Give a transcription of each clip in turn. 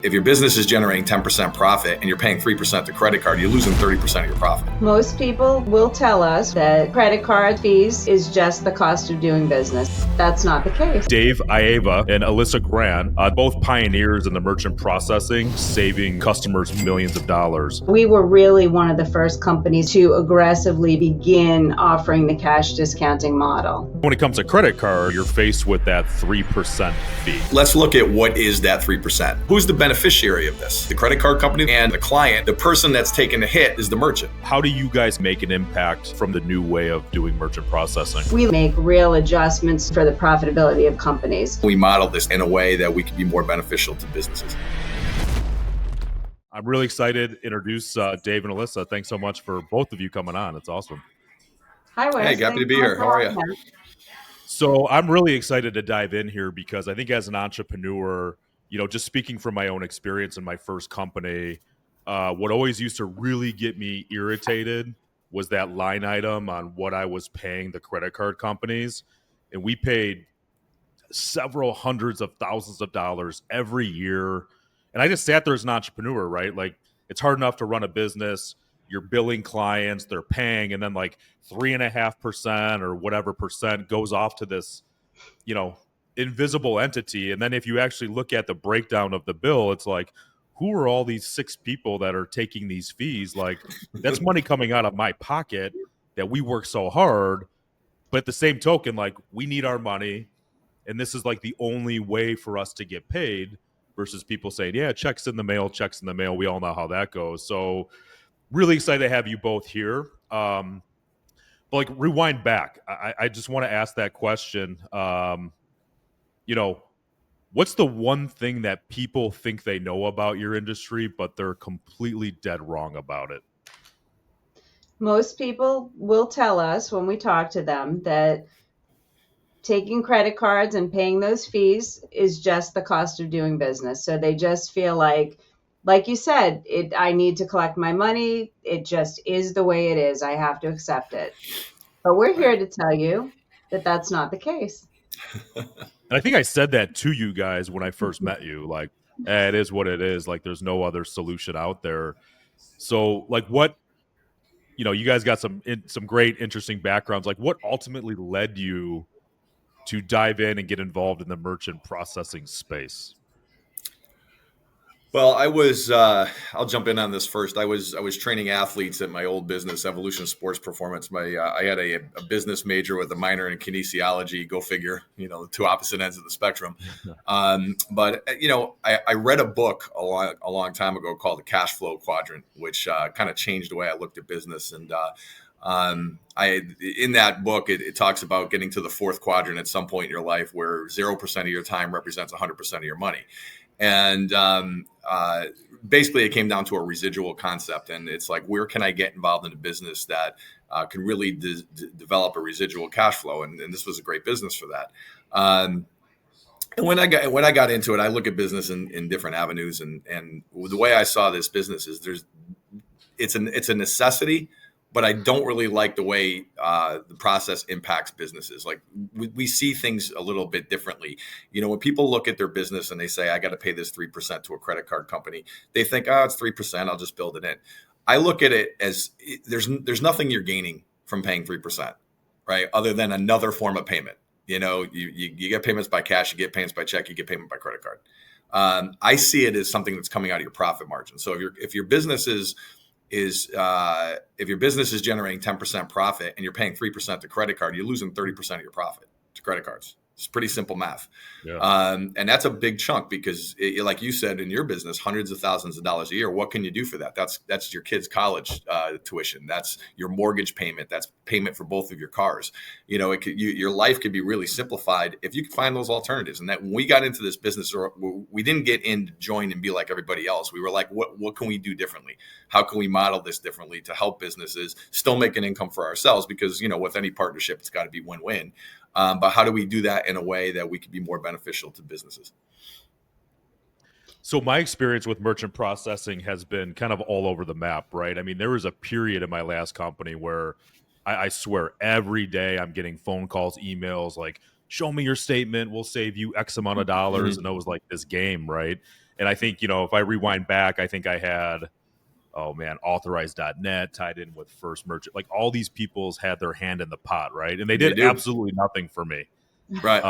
If your business is generating 10% profit and you're paying 3% to credit card, you're losing 30% of your profit. Most people will tell us that credit card fees is just the cost of doing business. That's not the case. Dave Ilyssa and Ilyssa Grant, both pioneers in the merchant processing, saving customers millions of dollars. We were really one of the first companies to aggressively begin offering the cash discounting model. When it comes to credit card, you're faced with that 3% fee. Let's look at what is that 3%. Who's the beneficiary of this? The credit card company and the client. The person that's taking the hit is the merchant. How do you guys make an impact from the new way of doing merchant processing? We make real adjustments for the profitability of companies. We model this in a way that we can be more beneficial to businesses. I'm really excited to introduce Dave and Ilyssa. Thanks so much for both of you coming on. It's awesome. Hi, Wes. Hey, happy to be here. How are you? So I'm really excited to dive in here because I think as an entrepreneur, just speaking from my own experience in my first company, what always used to really get me irritated was that line item on what I was paying the credit card companies. And we paid several hundreds of thousands of dollars every year. And I just sat there as an entrepreneur, right? Like, it's hard enough to run a business. You're billing clients, they're paying, and then like 3.5% or whatever percent goes off to this, invisible entity. And then if you actually look at the breakdown of the bill, it's like, who are all these 6 people that are taking these fees? Like, that's money coming out of my pocket that we work so hard. But at the same token, like, we need our money, and this is like the only way for us to get paid, versus people saying, yeah, checks in the mail. We all know how that goes. So really excited to have you both here. But like, rewind back. I just want to ask that question. What's the one thing that people think they know about your industry, but they're completely dead wrong about it? Most people will tell us when we talk to them that taking credit cards and paying those fees is just the cost of doing business. So they just feel like you said, I need to collect my money. It just is the way it is. I have to accept it. But we're here to tell you that that's not the case. And I think I said that to you guys when I first met you, like, it is what it is. Like, there's no other solution out there. So like, what, you guys got some great, interesting backgrounds. Like, what ultimately led you to dive in and get involved in the merchant processing space? Well, I'll jump in on this first. I was training athletes at my old business, Evolution Sports Performance. I had a business major with a minor in kinesiology. Go figure, the two opposite ends of the spectrum. But I read a book a long time ago called The Cash Flow Quadrant, which kind of changed the way I looked at business. And in that book, it talks about getting to the 4th quadrant at some point in your life where 0% of your time represents 100% of your money. And basically, it came down to a residual concept. And it's like, where can I get involved in a business that can really develop a residual cash flow? And this was a great business for that. And when I got into it, I look at business in different avenues. And the way I saw this business is it's a necessity, but I don't really like the way the process impacts businesses. Like, we see things a little bit differently. When people look at their business and they say, I got to pay this 3% to a credit card company, they think, oh, it's 3%. I'll just build it in. I look at it as there's nothing you're gaining from paying 3%, right? Other than another form of payment. You get payments by cash, you get payments by check, you get payment by credit card. I see it as something that's coming out of your profit margin. So if your business is generating 10% profit and you're paying 3% to credit card, you're losing 30% of your profit to credit cards. It's pretty simple math. Yeah. And that's a big chunk because like you said, in your business, hundreds of thousands of dollars a year. What can you do for that? That's your kids' college tuition. That's your mortgage payment. That's payment for both of your cars. Your life could be really simplified if you could find those alternatives. And that when we got into this business, we didn't get in to join and be like everybody else. We were like, what can we do differently? How can we model this differently to help businesses still make an income for ourselves? Because, with any partnership, it's got to be win-win. But how do we do that in a way that we can be more beneficial to businesses? So my experience with merchant processing has been kind of all over the map, right? I mean, there was a period in my last company where I swear every day I'm getting phone calls, emails, like, show me your statement, we'll save you X amount of dollars. Mm-hmm. And it was like this game, right? And I think, if I rewind back, I think I had, oh man, authorize.net tied in with First Merchant. Like all these people's had their hand in the pot, right? And they did do. absolutely nothing for me. Right.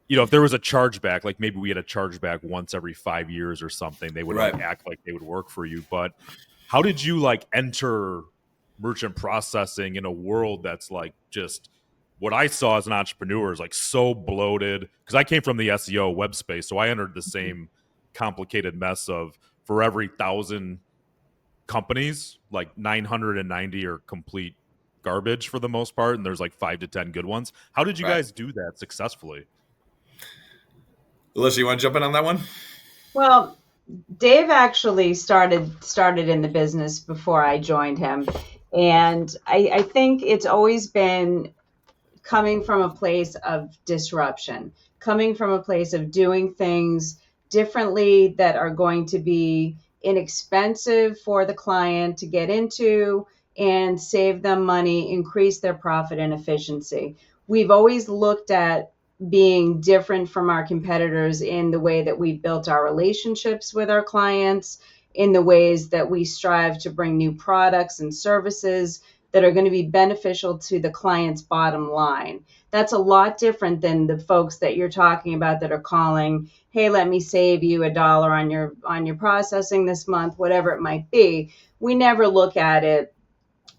If there was a chargeback, like maybe we had a chargeback once every 5 years or something, they would Right. like act like they would work for you. But how did you like enter merchant processing in a world that's like just what I saw as an entrepreneur is like so bloated? Because I came from the SEO web space, so I entered the same complicated mess of for every 1,000 companies, like 990 are complete garbage for the most part, and there's like 5 to 10 good ones. How did you guys do that successfully? Ilyssa, you want to jump in on that one? Well, Dave actually started in the business before I joined him. And I think it's always been coming from a place of disruption, coming from a place of doing things differently that are going to be inexpensive for the client to get into and save them money, increase their profit and efficiency. We've always looked at being different from our competitors in the way that we built our relationships with our clients, in the ways that we strive to bring new products and services that are going to be beneficial to the client's bottom line. That's a lot different than the folks that you're talking about that are calling, hey, let me save you $1 on your processing this month, whatever it might be. We never look at it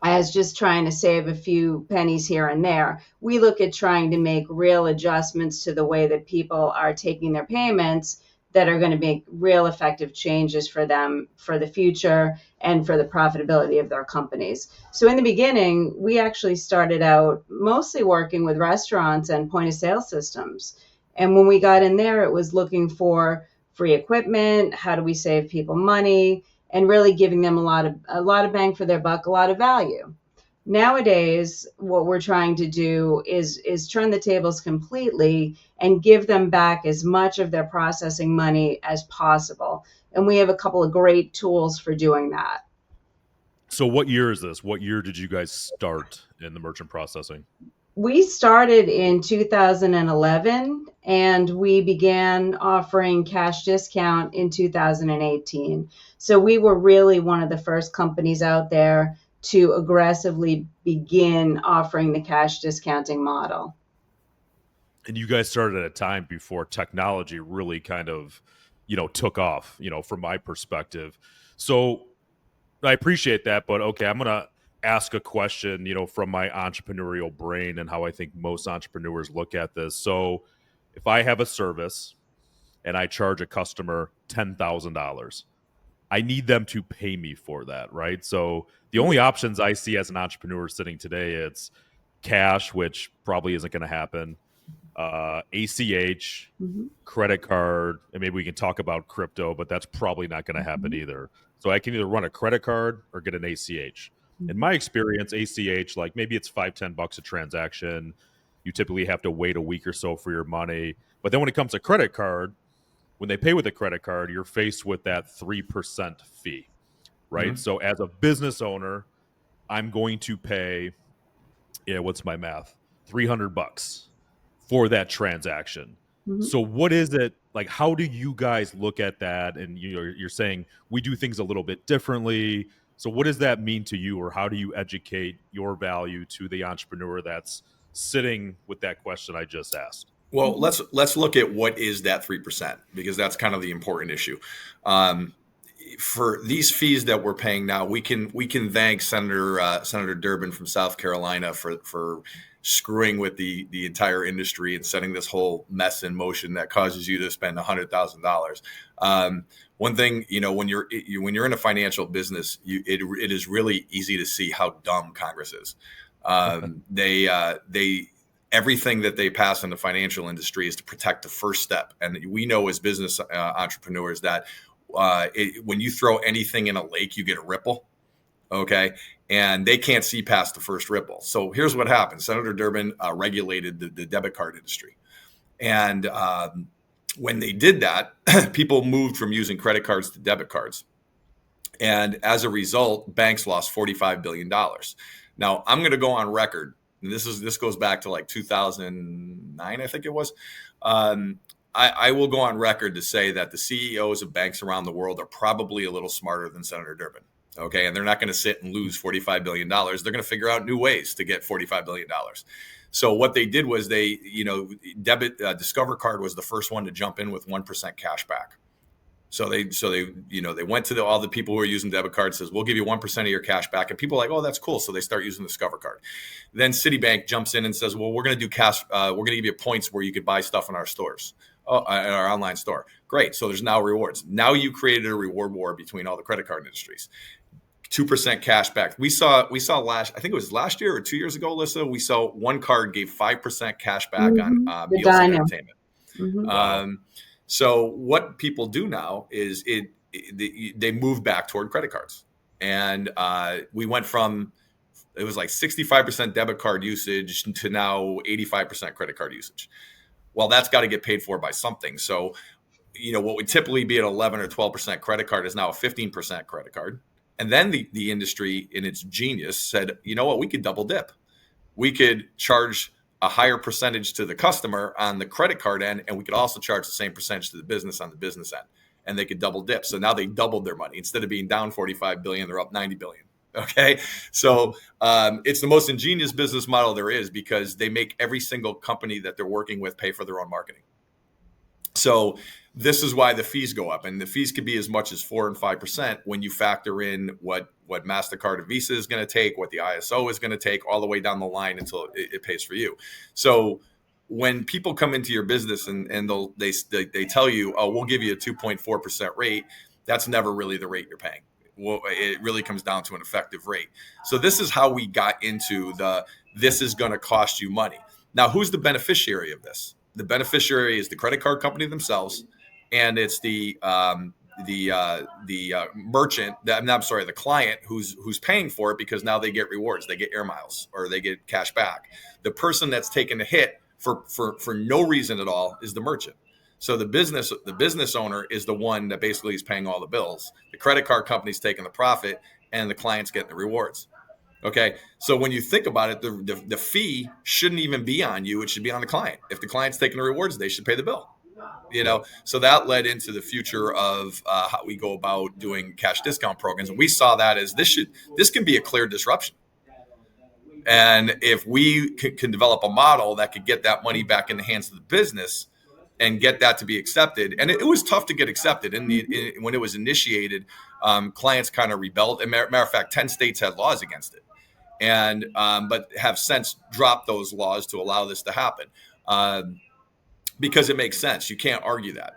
as just trying to save a few pennies here and there. We look at trying to make real adjustments to the way that people are taking their payments that are going to make real effective changes for them for the future and for the profitability of their companies. So in the beginning, we actually started out mostly working with restaurants and point of sale systems. And when we got in there, it was looking for free equipment, how do we save people money, and really giving them a lot of bang for their buck, a lot of value. Nowadays, what we're trying to do is turn the tables completely and give them back as much of their processing money as possible. And we have a couple of great tools for doing that. So what year is this? What year did you guys start in the merchant processing? We started in 2011 and we began offering cash discount in 2018. So we were really one of the first companies out there to aggressively begin offering the cash discounting model. And you guys started at a time before technology really kind of, took off, from my perspective. So I appreciate that, but okay, I'm going to ask a question, from my entrepreneurial brain and how I think most entrepreneurs look at this. So if I have a service and I charge a customer $10,000, I need them to pay me for that, right? So the only options I see as an entrepreneur sitting today, it's cash, which probably isn't going to happen, ACH, credit card, and maybe we can talk about crypto, but that's probably not going to happen either. So I can either run a credit card or get an ACH. In my experience, ACH, like maybe it's $5-10 a transaction. You typically have to wait a week or so for your money. But then when it comes to credit card, when they pay with a credit card, you're faced with that 3% fee, right? So as a business owner, I'm going to pay, what's my math? $300 for that transaction. So what is it like? How do you guys look at that? And you're saying we do things a little bit differently. So what does that mean to you, or how do you educate your value to the entrepreneur that's sitting with that question I just asked? Well, let's look at what is that 3%, because that's kind of the important issue. For these fees that we're paying now, we can thank Senator Durbin from South Carolina for screwing with the entire industry and setting this whole mess in motion that causes you to spend $100,000. One thing, when you're in a financial business, it is really easy to see how dumb Congress is. Everything that they pass in the financial industry is to protect the first step. And we know as business entrepreneurs that when you throw anything in a lake, you get a ripple. Okay. And they can't see past the first ripple. So here's what happened. Senator Durbin regulated the debit card industry. And when they did that, people moved from using credit cards to debit cards. And as a result, banks lost $45 billion. Now, I'm going to go on record. And this goes back to like 2009, I think it was. I will go on record to say that the CEOs of banks around the world are probably a little smarter than Senator Durbin. Okay. And they're not going to sit and lose $45 billion. They're going to figure out new ways to get $45 billion. So what they did was they, Discover Card was the first one to jump in with 1% cash back. So they went to all the people who are using debit cards, says, we'll give you 1% of your cash back. And people are like, oh, that's cool. So they start using the Discover Card. Then Citibank jumps in and says, well, we're going to do cash. We're going to give you points where you could buy stuff in our stores, in our online store. Great. So there's now rewards. Now you created a reward war between all the credit card industries. 2% cash back. We saw I think it was last year or 2 years ago, Alyssa, we saw one card gave 5% cash back on meals and entertainment. So what people do now is they move back toward credit cards. And we went from, it was like 65% debit card usage to now 85% credit card usage. Well, that's got to get paid for by something. So, what would typically be an 11 or 12% credit card is now a 15% credit card. And then the industry, in its genius, said, you know what, we could double dip. We could charge a higher percentage to the customer on the credit card end, and we could also charge the same percentage to the business on the business end. And they could double dip. So now they doubled their money. Instead of being down 45 billion, they're up 90 billion. Okay. So it's the most ingenious business model there is, because they make every single company that they're working with pay for their own marketing. So this is why the fees go up, and the fees could be as much as 4 and 5% when you factor in what MasterCard and Visa is going to take, what the ISO is going to take, all the way down the line until it pays for you. So when people come into your business and they tell you, oh, we'll give you a 2.4% rate, that's never really the rate you're paying. Well, it really comes down to an effective rate. So this is how we got into this is going to cost you money. Now, who's the beneficiary of this? The beneficiary is the credit card company themselves, and it's the merchant. The client who's paying for it, because now they get rewards, they get air miles, or they get cash back. The person that's taking a hit for no reason at all is the merchant. So the business owner is the one that basically is paying all the bills. The credit card company's taking the profit, and the client's getting the rewards. Okay. So when you think about it, the fee shouldn't even be on you. It should be on the client. If the client's taking the rewards, they should pay the bill. So that led into the future of how we go about doing cash discount programs. And we saw that as this can be a clear disruption. And if we can develop a model that could get that money back in the hands of the business and get that to be accepted. And it was tough to get accepted. When it was initiated, clients kind of rebelled. As a matter of fact, 10 states had laws against it. And but have since dropped those laws to allow this to happen, because it makes sense. You can't argue that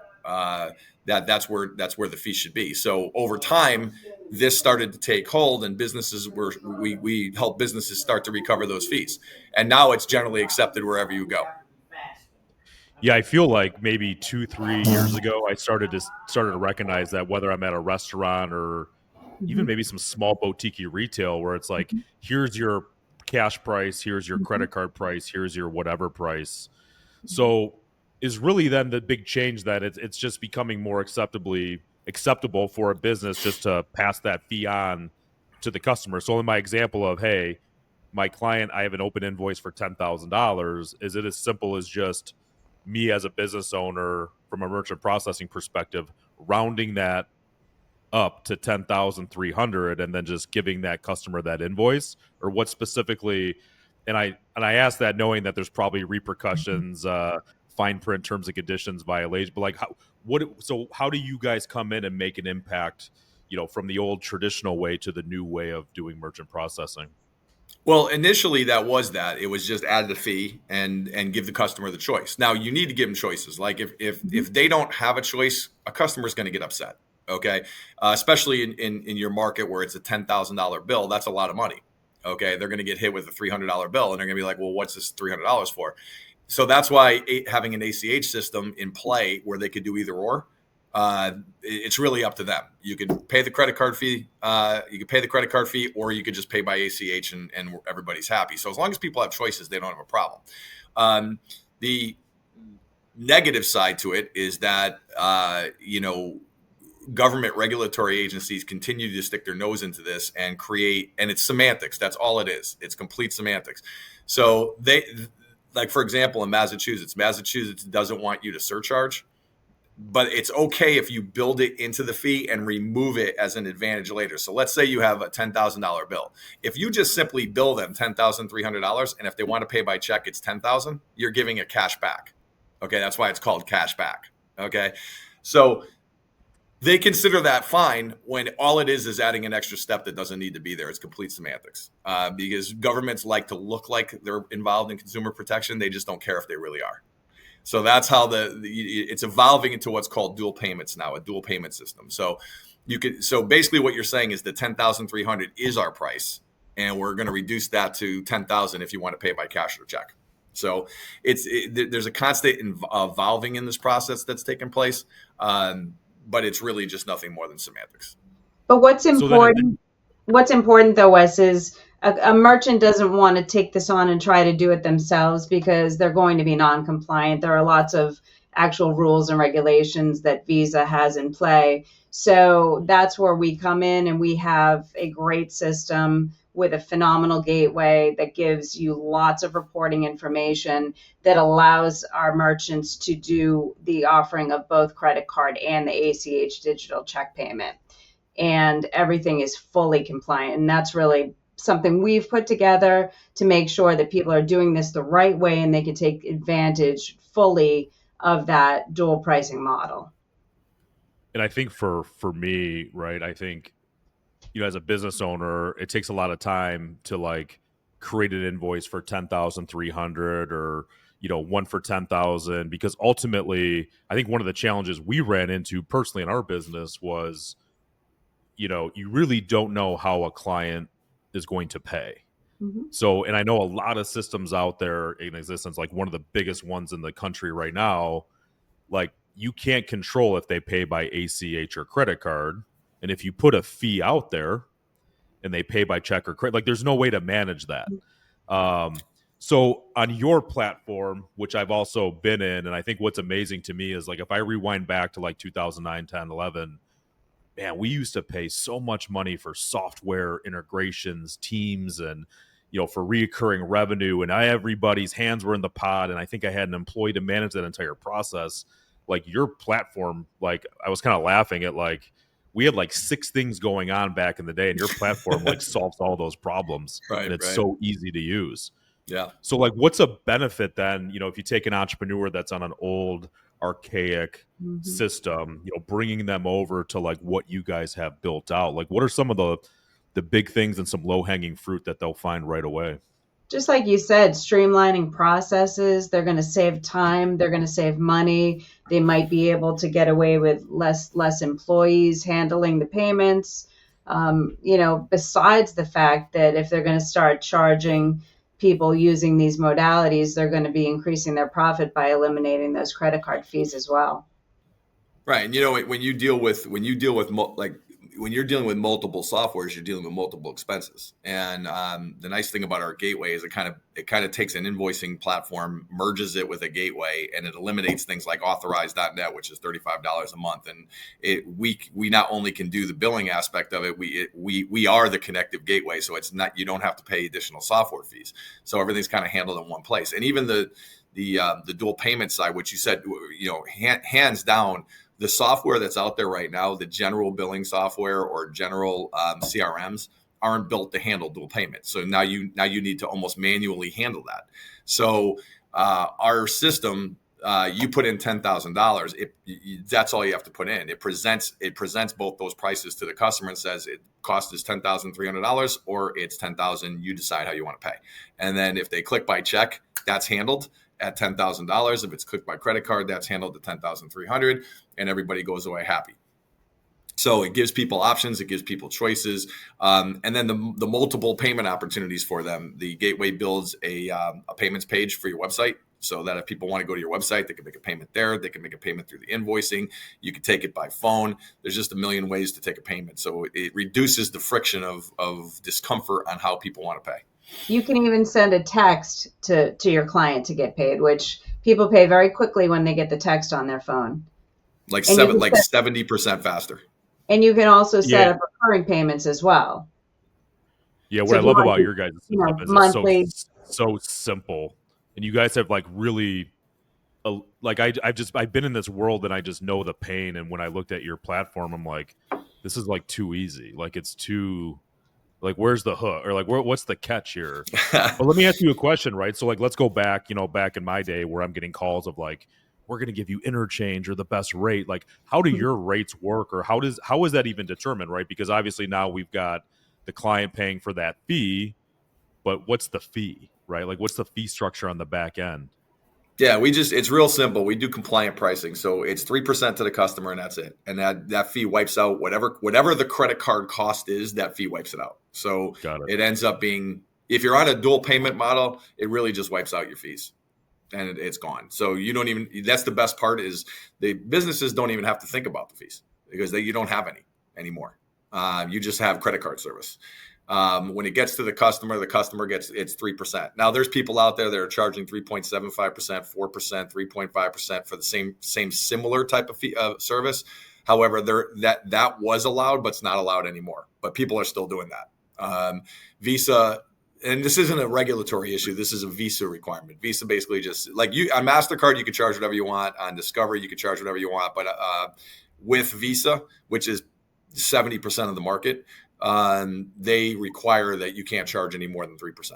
that's where the fee should be. So over time, this started to take hold, and we help businesses start to recover those fees. And now it's generally accepted wherever you go. Yeah, I feel like maybe 2-3 years ago, I started to recognize that, whether I'm at a restaurant or even maybe some small boutique retail, where it's like, here's your cash price, here's your credit card price, here's your whatever price. So is really then the big change that it's just becoming more acceptable for a business just to pass that fee on to the customer. So in my example of, hey, my client, I have an open invoice for $10,000. Is it as simple as just me as a business owner, from a merchant processing perspective, rounding that up to 10,300 and then just giving that customer that invoice? Or what specifically? And I ask that knowing that there's probably repercussions, fine print, terms and conditions violation, but like how do you guys come in and make an impact, from the old traditional way to the new way of doing merchant processing? Well, initially it was just add the fee and give the customer the choice. Now you need to give them choices. Like if they don't have a choice, a customer is going to get upset. Okay. Especially in your market where it's a $10,000 bill, that's a lot of money. Okay. They're going to get hit with a $300 bill, and they're going to be like, well, what's this $300 for? So that's why having an ACH system in play where they could do either or, it's really up to them. You could pay the credit card fee. Or you could just pay by ACH and everybody's happy. So as long as people have choices, they don't have a problem. The negative side to it is that, government regulatory agencies continue to stick their nose into this and it's semantics. That's all it is. It's complete semantics. So Like, for example, in Massachusetts doesn't want you to surcharge, but it's okay if you build it into the fee and remove it as an advantage later. So let's say you have a $10,000 bill. If you just simply bill them $10,300, and if they want to pay by check, it's $10,000, you're giving a cash back. Okay, that's why it's called cash back. Okay, so they consider that fine when all it is adding an extra step that doesn't need to be there. It's complete semantics, because governments like to look like they're involved in consumer protection. They just don't care if they really are. So that's how it's evolving into what's called dual payments now, a dual payment system. So so basically what you're saying is the 10,300 is our price, and we're going to reduce that to 10,000 if you want to pay by cash or check. So there's a constant evolving in this process that's taking place, but it's really just nothing more than semantics. But what's important though, Wes, is a merchant doesn't want to take this on and try to do it themselves because they're going to be non-compliant. There are lots of actual rules and regulations that Visa has in play. So that's where we come in, and we have a great system with a phenomenal gateway that gives you lots of reporting information that allows our merchants to do the offering of both credit card and the ACH digital check payment. And everything is fully compliant. And that's really something we've put together to make sure that people are doing this the right way and they can take advantage fully of that dual pricing model. And I think for me, right, I think, as a business owner, it takes a lot of time to like create an invoice for 10,300 or, one for 10,000, because ultimately I think one of the challenges we ran into personally in our business was, you really don't know how a client is going to pay. Mm-hmm. So, and I know a lot of systems out there in existence, like one of the biggest ones in the country right now, like you can't control if they pay by ACH or credit card. And if you put a fee out there and they pay by check or credit, like there's no way to manage that. So on your platform, which I've also been in, and I think what's amazing to me is like, if I rewind back to like 2009, 10, 11, man, we used to pay so much money for software integrations, teams, and, for reoccurring revenue, and everybody's hands were in the pot. And I think I had an employee to manage that entire process. Like your platform, like I was kind of laughing at like, we had like 6 things going on back in the day, and your platform like solves all those problems. Right, and it's so easy to use. Yeah. So like, what's a benefit then, if you take an entrepreneur that's on an old archaic system, bringing them over to like what you guys have built out? Like, what are some of the big things and some low hanging fruit that they'll find right away? Just like you said, streamlining processes. They're going to save time. They're going to save money. They might be able to get away with less employees handling the payments. Besides the fact that if they're going to start charging people using these modalities, they're going to be increasing their profit by eliminating those credit card fees as well. Right. And when you're dealing with multiple softwares, you're dealing with multiple expenses. And the nice thing about our gateway is it kind of takes an invoicing platform, merges it with a gateway, and it eliminates things like authorize.net, which is $35 a month. And we not only can do the billing aspect of it, we are the connective gateway. So it's not, you don't have to pay additional software fees. So everything's kind of handled in one place. And even the dual payment side, which you said, hands down, the software that's out there right now, the general billing software or general CRMs aren't built to handle dual payments. So now you need to almost manually handle that. So our system, you put in $10,000. That's all you have to put in. It presents both those prices to the customer and says it cost is $10,300 or it's $10,000. You decide how you want to pay. And then if they click by check, that's handled at $10,000. If it's clicked by credit card, that's handled at $10,300, and everybody goes away happy. So it gives people options, it gives people choices, and then the multiple payment opportunities for them. The gateway builds a payments page for your website, so that if people want to go to your website, they can make a payment there. They can make a payment through the invoicing. You can take it by phone. There's just a million ways to take a payment. So it reduces the friction of discomfort on how people want to pay. You can even send a text to your client to get paid, which people pay very quickly when they get the text on their phone. Like 70% faster. And you can also set up recurring payments as well. Yeah, what I love about your guys' system is monthly. It's so simple And you guys have like really, like I've been in this world and I just know the pain. And when I looked at your platform, I'm like, this is like too easy. Like it's too, like where's the hook, or like what's the catch here? But let me ask you a question, right? So like let's go back, back in my day where I'm getting calls of like, we're going to give you interchange or the best rate. Like how do your rates work, or how is that even determined, right? Because obviously now we've got the client paying for that fee, but what's the fee, right? Like what's the fee structure on the back end? Yeah, it's real simple. We do compliant pricing. So it's 3% to the customer and that's it. And that fee wipes out whatever the credit card cost is, that fee wipes it out. So it ends up being, if you're on a dual payment model, it really just wipes out your fees and it's gone. So you don't even, that's the best part, is the businesses don't even have to think about the fees because you don't have any anymore. You just have credit card service. When it gets to the customer gets, it's 3%. Now there's people out there that are charging 3.75%, 4%, 3.5% for the same similar type of fee, service. However, that was allowed, but it's not allowed anymore. But people are still doing that. Visa, and this isn't a regulatory issue. This is a Visa requirement. Visa basically just like on MasterCard, you can charge whatever you want. On Discover, you can charge whatever you want. But with Visa, which is 70% of the market, they require that you can't charge any more than 3%.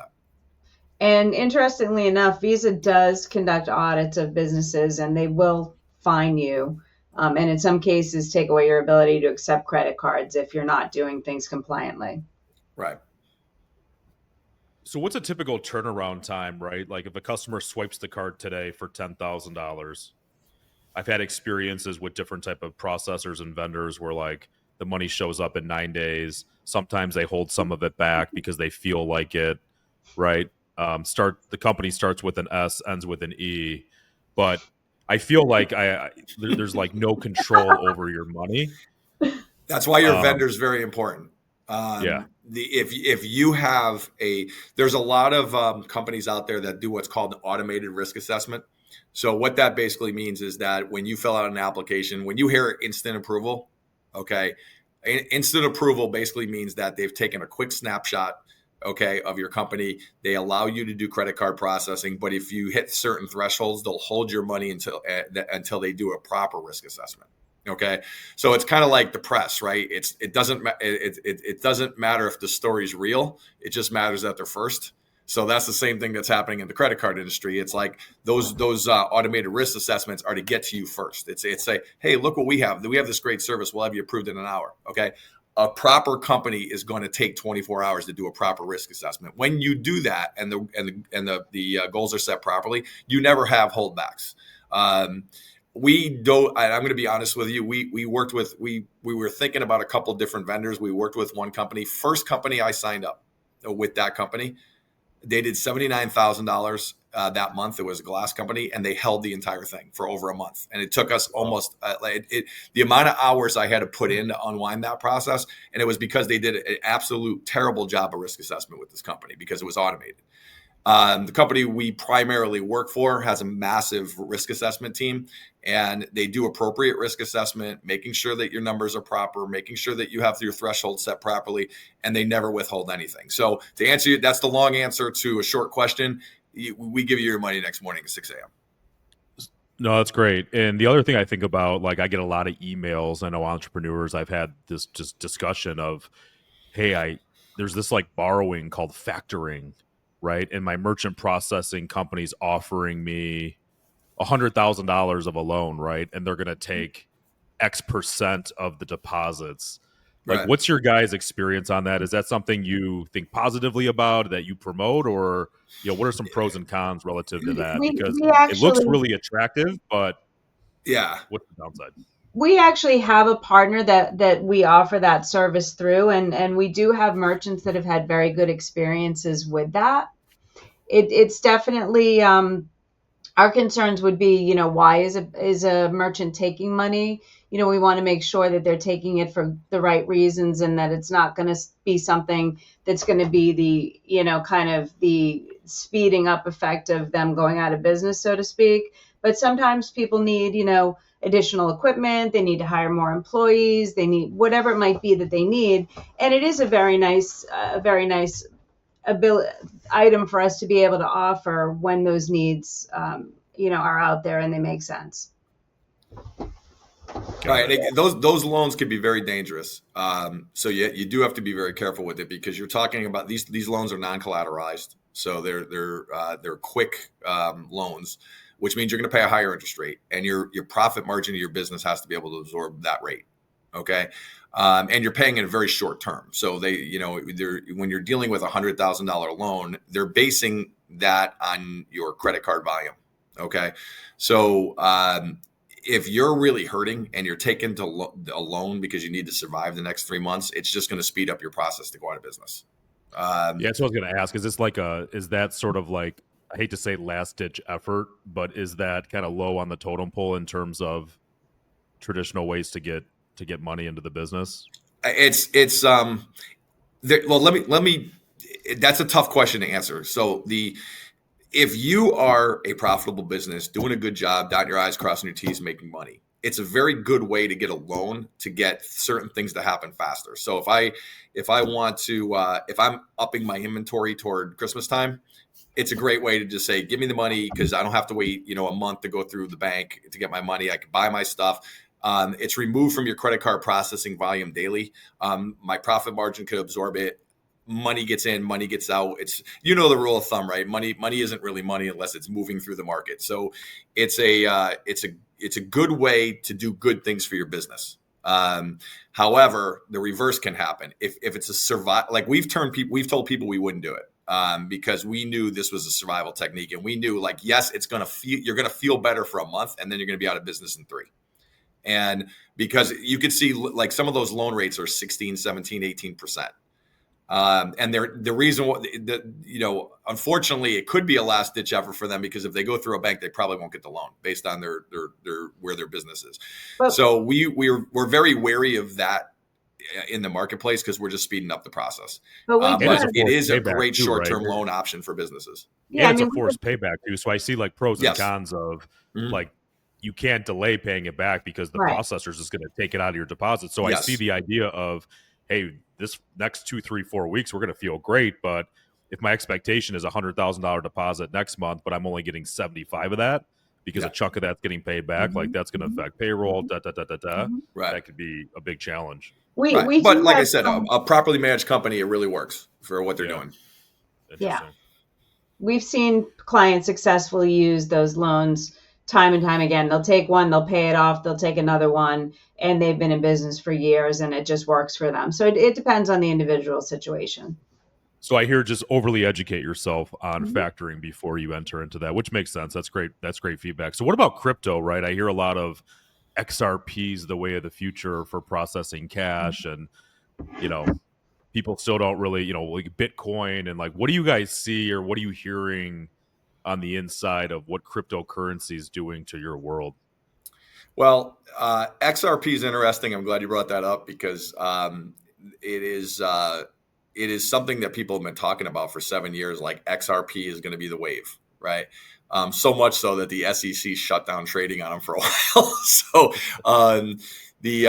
And interestingly enough, Visa does conduct audits of businesses, and they will fine you. And in some cases, take away your ability to accept credit cards if you're not doing things compliantly. Right. So what's a typical turnaround time, right? Like if a customer swipes the card today for $10,000, I've had experiences with different type of processors and vendors where like the money shows up in 9 days. Sometimes they hold some of it back because they feel like it, right? The company starts with an S, ends with an E, but I feel like there's like no control over your money. That's why your vendor is very important. Yeah. If you have there's a lot of companies out there that do what's called an automated risk assessment. So what that basically means is that when you fill out an application, when you hear instant approval, okay, instant approval basically means that they've taken a quick snapshot, okay, of your company. They allow you to do credit card processing, but if you hit certain thresholds, they'll hold your money until they do a proper risk assessment. Okay, so it's kind of like the press, right? It doesn't matter if the story's real. It just matters that they're first. So that's the same thing that's happening in the credit card industry. It's like those automated risk assessments are to get to you first. It's say, hey, look what we have. We have this great service. We'll have you approved in an hour. Okay, a proper company is going to take 24 hours to do a proper risk assessment. When you do that, and the goals are set properly, you never have holdbacks. We don't. I'm going to be honest with you. We were thinking about a couple different vendors. We worked with one company. First company I signed up with that company, they did $79,000 that month. It was a glass company, and they held the entire thing for over a month. And it took us almost the amount of hours I had to put in to unwind that process. And it was because they did an absolute terrible job of risk assessment with this company because it was automated. The company we primarily work for has a massive risk assessment team, and they do appropriate risk assessment, making sure that your numbers are proper, making sure that you have your threshold set properly, and they never withhold anything. So to answer you, that's the long answer to a short question. We give you your money next morning at 6 a.m. No, that's great. And the other thing I think about, like I get a lot of emails. I know entrepreneurs, I've had this just discussion of, hey, there's this like borrowing called factoring, right? And my merchant processing company's offering me $100,000 of a loan, right? And they're going to take X percent of the deposits. Like, Right. What's your guys' experience on that? Is that something you think positively about, that you promote, or what are some pros and cons relative to that? Because it looks really attractive, but yeah, what's the downside? We actually have a partner that we offer that service through, and we do have merchants that have had very good experiences with that. It's definitely our concerns would be, why is a merchant taking money? We want to make sure that they're taking it for the right reasons, and that it's not going to be something that's going to be the, kind of the speeding up effect of them going out of business, so to speak. But sometimes people need, additional equipment. They need to hire more employees. They need whatever it might be that they need. And it is a very nice item for us to be able to offer when those needs, are out there and they make sense. Right. Those loans can be very dangerous. So you do have to be very careful with it, because you're talking about these loans are non-collateralized. So they're quick loans, which means you're going to pay a higher interest rate, and your profit margin of your business has to be able to absorb that rate. Okay. And you're paying in a very short term. So when you're dealing with $100,000 loan, they're basing that on your credit card volume. Okay. So, if you're really hurting and you're taking a loan because you need to survive the next 3 months, it's just going to speed up your process to go out of business. That's what I was going to ask. Is this is that sort of like, I hate to say last ditch effort, but is that kind of low on the totem pole in terms of traditional ways to get money into the business? Well, let me, that's a tough question to answer. So if you are a profitable business, doing a good job, dotting your I's, crossing your T's, making money, it's a very good way to get a loan to get certain things to happen faster. So if I want to, if I'm upping my inventory toward Christmas time, it's a great way to just say, give me the money, because I don't have to wait, a month to go through the bank to get my money. I can buy my stuff. It's removed from your credit card processing volume daily. My profit margin could absorb it. Money gets in, money gets out. It's, the rule of thumb, right? Money isn't really money unless it's moving through the market. So it's a good way to do good things for your business. However, the reverse can happen. If it's a survival, like we've told people we wouldn't do it, because we knew this was a survival technique, and we knew, like, yes, you're going to feel better for a month, and then you're going to be out of business in 3. And because you could see, like, some of those loan rates are 16, 17, 18%. And the reason unfortunately, it could be a last ditch effort for them, because if they go through a bank, they probably won't get the loan based on their where their business is. But, so we're very wary of that in the marketplace, because we're just speeding up the process. But it is a great short-term loan option for businesses. Yeah, it's a forced payback too. So I see like pros and cons of like, you can't delay paying it back because the processor is just going to take it out of your deposit. So I see the idea of, hey, this next 2, 3, 4 weeks, we're going to feel great. But if my expectation is $100,000 deposit next month, but I'm only getting 75 of that because a chunk of that's getting paid back, like that's going to affect payroll, Right. That could be a big challenge. But like I said, a properly managed company, it really works for what they're doing. Yeah. We've seen clients successfully use those loans time and time again. They'll take one, they'll pay it off, they'll take another one, and they've been in business for years, and it just works for them. So it depends on the individual situation. So I hear just overly educate yourself on factoring before you enter into that, which makes sense. That's great. That's great feedback. So what about crypto, right? I hear a lot of XRPs, the way of the future for processing cash, and, people still don't really, like Bitcoin, and like, what do you guys see, or what are you hearing on the inside of what cryptocurrency is doing to your world? Well, XRP is interesting. I'm glad you brought that up, because it is something that people have been talking about for 7 years. Like, XRP is going to be the wave, right? So much so that the SEC shut down trading on them for a while. So the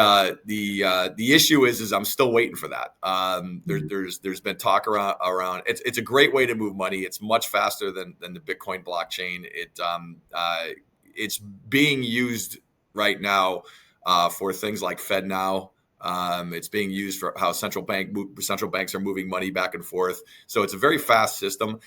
issue is I'm still waiting for that. There's been talk around. It's a great way to move money. It's much faster than the Bitcoin blockchain. It's being used right now for things like FedNow. It's being used for how central banks are moving money back and forth. So it's a very fast system.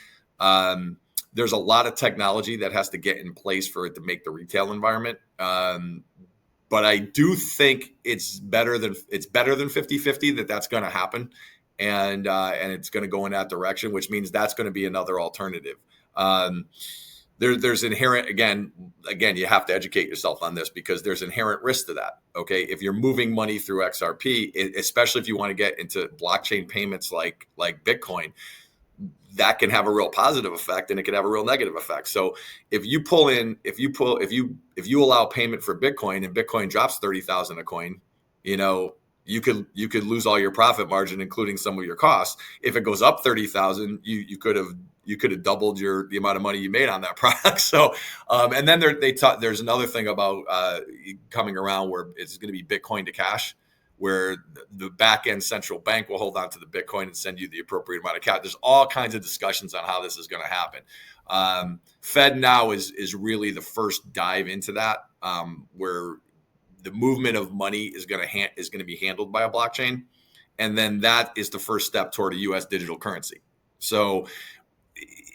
There's a lot of technology that has to get in place for it to make the retail environment. But I do think it's better than 50-50 that's going to happen. And it's going to go in that direction, which means that's going to be another alternative. There's inherent, again, you have to educate yourself on this, because there's inherent risk to that. Okay. If you're moving money through XRP, especially if you want to get into blockchain payments like Bitcoin, that can have a real positive effect, and it can have a real negative effect. So if you allow payment for Bitcoin, and Bitcoin drops 30,000 a coin, you could lose all your profit margin, including some of your costs. If it goes up 30,000, you could have doubled the amount of money you made on that product. So, and then there's another thing about coming around where it's going to be Bitcoin to cash, where the back end central bank will hold on to the Bitcoin and send you the appropriate amount of cash. There's all kinds of discussions on how this is going to happen. FedNow is really the first dive into that, where the movement of money is going to be handled by a blockchain, and then that is the first step toward a U.S. digital currency. So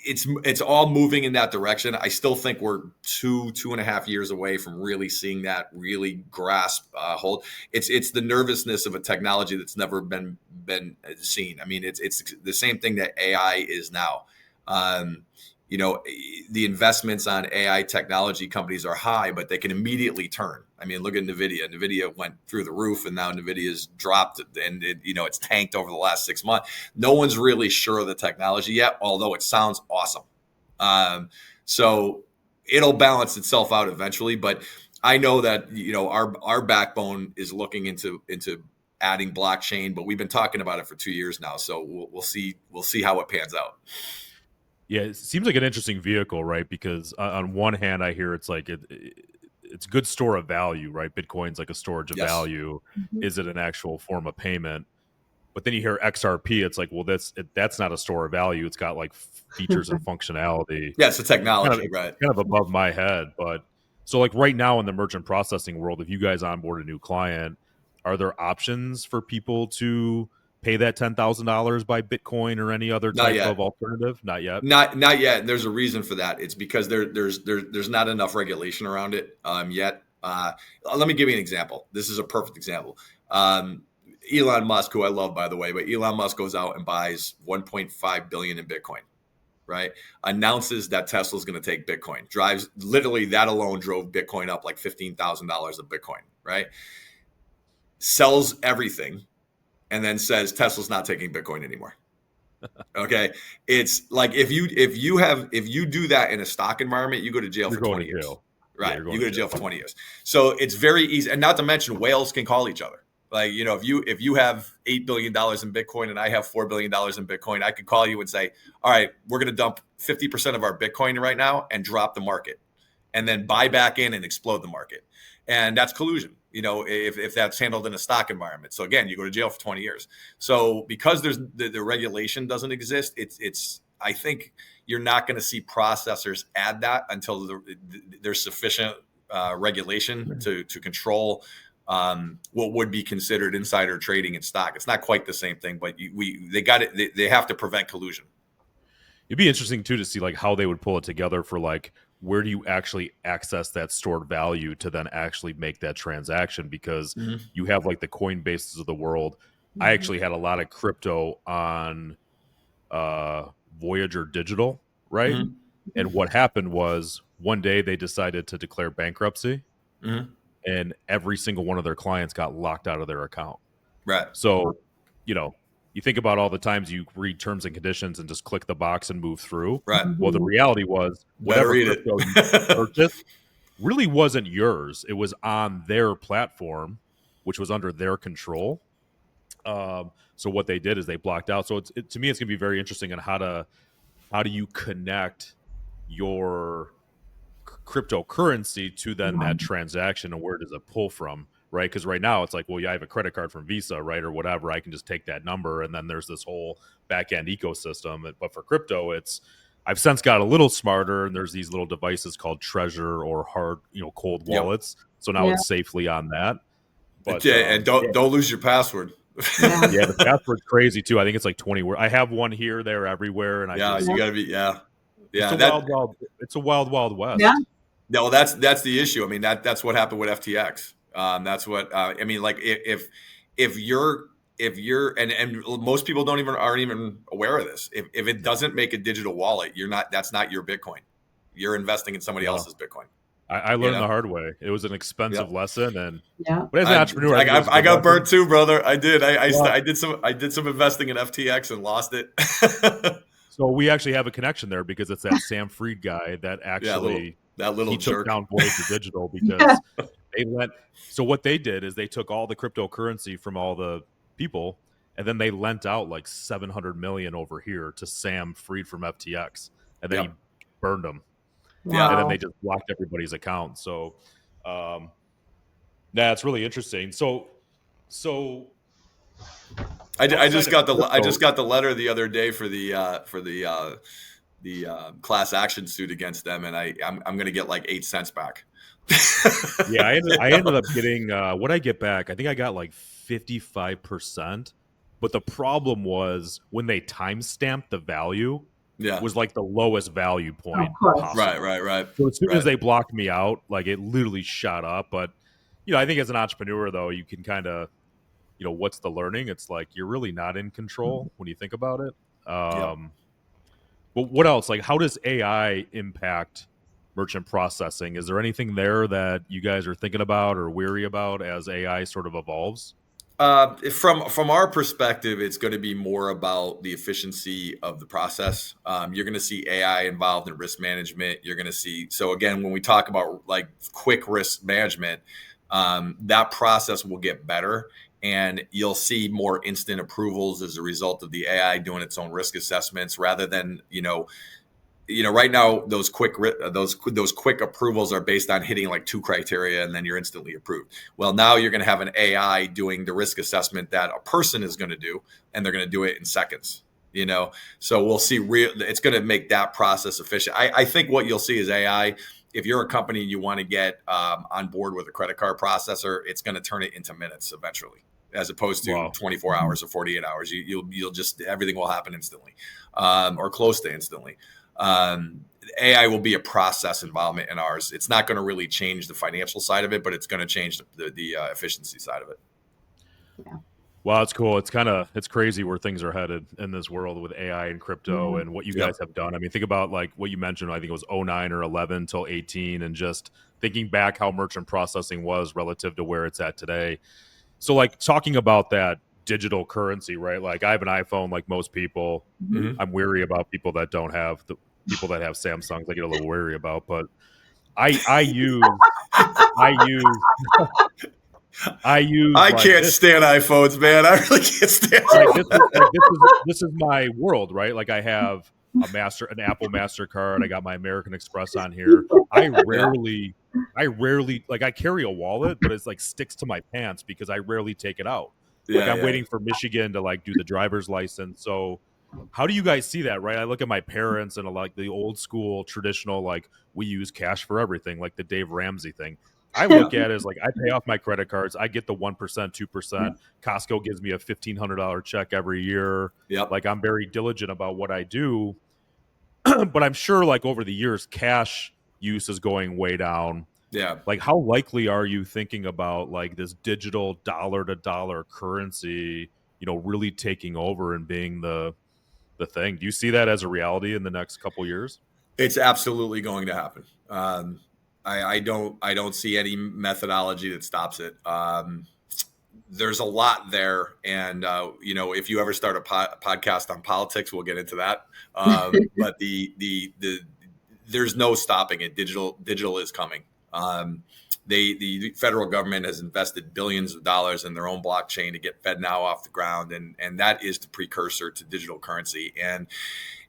it's all moving in that direction. I still think we're 2.5 years away from really seeing that really grasp hold. It's the nervousness of a technology that's never been seen. I mean, it's the same thing that AI is now. The investments on AI technology companies are high, but they can immediately turn. I mean, look at NVIDIA. NVIDIA went through the roof, and now NVIDIA's dropped, and it's tanked over the last 6 months. No one's really sure of the technology yet, although it sounds awesome. So it'll balance itself out eventually. But I know that our backbone is looking into adding blockchain, but we've been talking about it for 2 years now. So we'll see how it pans out. Yeah, it seems like an interesting vehicle, right? Because on one hand, I hear it's like it's a good store of value, right? Bitcoin's like a storage of value. Mm-hmm. Is it an actual form of payment? But then you hear XRP, it's like, well, that's not a store of value. It's got like features and functionality. Yeah, it's a technology, right? Kind of above my head. But so like right now in the merchant processing world, if you guys onboard a new client, are there options for people to pay that $10,000 by Bitcoin or any other type of alternative? Not yet. Not yet. And there's a reason for that. It's because there's not enough regulation around it yet. Let me give you an example. This is a perfect example. Elon Musk, who I love, by the way, but Elon Musk goes out and buys 1.5 billion in Bitcoin, right? Announces that Tesla's going to take Bitcoin. Drives, literally that alone drove Bitcoin up like $15,000 of Bitcoin, right? Sells everything. And then says Tesla's not taking Bitcoin anymore. Okay, it's like if you do that in a stock environment, you go to jail for 20 years. Right, you go to jail for 20 years. So it's very easy, and not to mention whales can call each other. Like if you have $8 billion in Bitcoin and I have $4 billion in Bitcoin, I could call you and say, all right, we're going to dump 50% of our Bitcoin right now and drop the market, and then buy back in and explode the market, and that's collusion. If that's handled in a stock environment. So again, you go to jail for 20 years. So because there's the regulation doesn't exist, it's I think you're not going to see processors add that until there's sufficient regulation to control what would be considered insider trading in stock. It's not quite the same thing, but they have to prevent collusion. It'd be interesting too to see like how they would pull it together for like, where do you actually access that stored value to then actually make that transaction? Because you have like the Coinbases of the world. I actually had a lot of crypto on Voyager Digital, right? And what happened was one day they decided to declare bankruptcy, and every single one of their clients got locked out of their account. Right. So, you think about all the times you read terms and conditions and just click the box and move through. Right. Well, the reality was whatever crypto you purchased really wasn't yours. It was on their platform, which was under their control. So what they did is they blocked out. So to me, it's going to be very interesting on how do you connect your cryptocurrency to then that transaction, and where does it pull from? Right, because right now it's like, well, yeah, I have a credit card from Visa, right, or whatever. I can just take that number, and then there's this whole back end ecosystem. But for crypto, I've since got a little smarter, and there's these little devices called Treasure or hard, cold wallets. So now it's safely on that. But and don't lose your password. Yeah, the password's crazy too. I think it's like 20 words. I have one here, there, everywhere, and you gotta be It's a wild west. Yeah. No, that's the issue. I mean, that's what happened with FTX. That's what I mean. Like if you're and most people aren't even aware of this. If it doesn't make a digital wallet, that's not your Bitcoin. You're investing in somebody else's Bitcoin. I learned the hard way. It was an expensive lesson, and but as an entrepreneur, I got burnt too, brother. I did. I did some investing in FTX and lost it. So we actually have a connection there because it's that Sam Fried guy that actually he took down Voyager Digital because so what they did is they took all the cryptocurrency from all the people, and then they lent out like 700 million over here to Sam Fried from FTX, and then he burned them. Wow. And then they just blocked everybody's account. So, it's really interesting. So So I just got the I crypto, just got the letter the other day for the class action suit against them, and I'm going to get like 8 cents back. yeah, I You know? ended up getting what I get back. I think I got like 55%. But the problem was when they timestamped the value Yeah. was like the lowest value Of point course. Right. possible. So as soon as they blocked me out, like it literally shot up. But I think as an entrepreneur though, you can kind of, what's the learning? It's like you're really not in control when you think about it. Yep. But what else? Like, how does AI impact merchant processing? Is there anything there that you guys are thinking about or weary about as AI sort of evolves? From our perspective, it's going to be more about the efficiency of the process. You're going to see AI involved in risk management. You're going to see, so again, when we talk about like quick risk management, that process will get better, and you'll see more instant approvals as a result of the AI doing its own risk assessments rather than right now those quick approvals are based on hitting like 2 criteria and then you're instantly approved. Well, now you're going to have an AI doing the risk assessment that a person is going to do, and they're going to do it in seconds. So we'll see. It's going to make that process efficient. I think what you'll see is AI. If you're a company and you want to get on board with a credit card processor, it's going to turn it into minutes eventually, as opposed to 24 hours or 48 hours. You'll just, everything will happen instantly, or close to instantly. AI will be a process involvement in ours. It's not going to really change the financial side of it, but it's going to change the efficiency side of it. Yeah. Well, it's cool. It's crazy where things are headed in this world with AI and crypto and what you guys have done. I mean, think about like what you mentioned. I think it was 09 or 11 till 18, and just thinking back how merchant processing was relative to where it's at today. So like talking about that digital currency, right? Like I have an iPhone like most people. Mhm. I'm weary about people that don't have the people that have Samsungs. I get a little weary about, but I use I like can't this. stand iPhones, man. I really can't stand Like them. this is my world, right? Like I have an Apple MasterCard. I got my American Express on here. I rarely like I carry a wallet, but it's like sticks to my pants because I rarely take it out. Like I'm Yeah. waiting for Michigan to like do the driver's license. So how do you guys see that, right? I look at my parents and like the old school traditional, like we use cash for everything, like the Dave Ramsey thing. I look at it as like I pay off my credit cards. I get the 1%, 2%. Costco gives me a $1,500 check every year. Yep. Like I'm very diligent about what I do. But I'm sure like over the years, cash use is going way down. Yeah. Like how likely are you thinking about like this digital dollar to dollar currency, really taking over and being the thing? Do you see that as a reality in the next couple years? It's absolutely going to happen. I don't see any methodology that stops it. There's a lot there, and if you ever start a podcast on politics, we'll get into that. But there's no stopping it. Digital is coming. The federal government has invested billions of dollars in their own blockchain to get FedNow off the ground, and that is the precursor to digital currency. And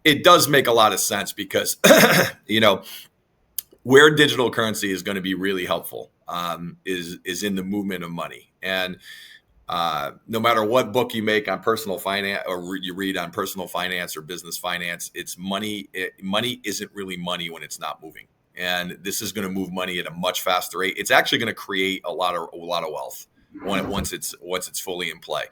it does make a lot of sense because where digital currency is going to be really helpful is in the movement of money. And no matter what book you make on personal finance or you read on personal finance or business finance, it's money. Money isn't really money when it's not moving. And this is going to move money at a much faster rate. It's actually going to create a lot of wealth once it's fully in play.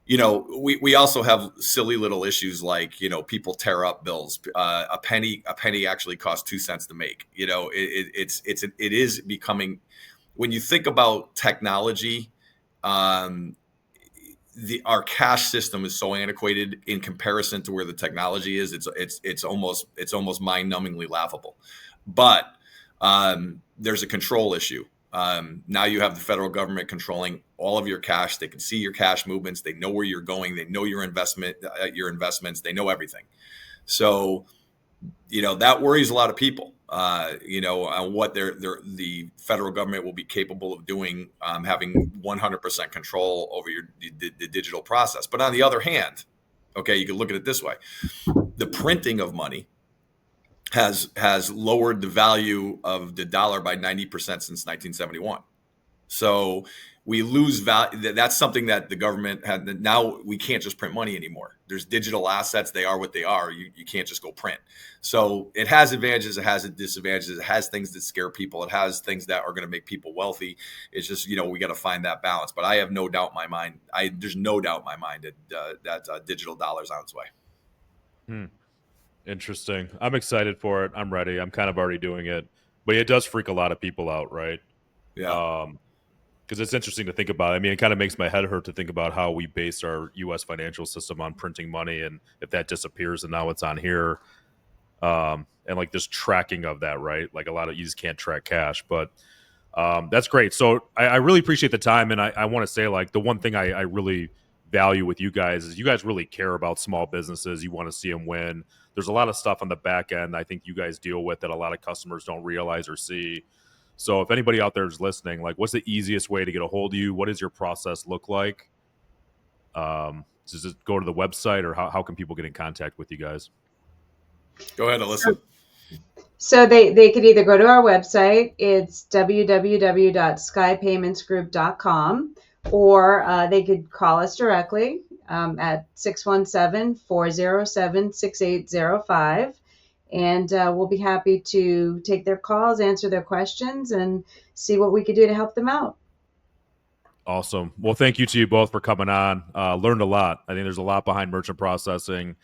We also have silly little issues like, people tear up bills. A penny actually costs 2 cents to make. It is becoming, when you think about technology, our cash system is so antiquated in comparison to where the technology is. It's almost mind-numbingly laughable. But there's a control issue. Now you have the federal government controlling all of your cash. They can see your cash movements. They know where you're going. They know your investments. They know everything. So, that worries a lot of people. On what the federal government will be capable of doing, having 100% control over the digital process. But on the other hand, okay, you can look at it this way: the printing of money has lowered the value of the dollar by 90% since 1971. So we lose value. That's something that the government had. Now we can't just print money anymore. There's digital assets. They are what they are. You can't just go print. So it has advantages. It has disadvantages. It has things that scare people. It has things that are going to make people wealthy. It's just, we got to find that balance. But I have no doubt in my mind. There's no doubt in my mind that digital dollar's on its way. Interesting. I'm excited for it. I'm ready. I'm kind of already doing it. But it does freak a lot of people out, right? Yeah. Because it's interesting to think about. I mean, it kind of makes my head hurt to think about how we base our U.S. financial system on printing money, and if that disappears and now it's on here, and like this tracking of that, right? Like a lot of you just can't track cash, but that's great. So I really appreciate the time, and I want to say, like, the one thing I really value with you guys is you guys really care about small businesses. You want to see them win. There's a lot of stuff on the back end I think you guys deal with that a lot of customers don't realize or see. So if anybody out there is listening, like, what's the easiest way to get a hold of you? What does your process look like? Does it go to the website, or how can people get in contact with you guys? Go ahead, Ilyssa. So they could either go to our website, it's www.skypaymentsgroup.com, or they could call us directly at 617-407-6805. And we'll be happy to take their calls, answer their questions, and see what we could do to help them out. Awesome. Well, thank you to you both for coming on. Learned a lot. I think there's a lot behind merchant processing.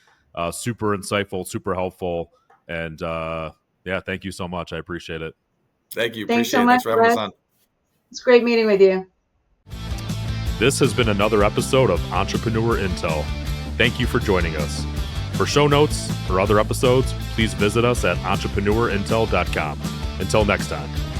Super insightful, super helpful. And thank you so much. I appreciate it. Thank you. Thanks Appreciate so it. much, Thanks for having us on. It's great meeting with you. This has been another episode of Entrepreneur Intel. Thank you for joining us. For show notes or other episodes, please visit us at entrepreneurintel.com. Until next time.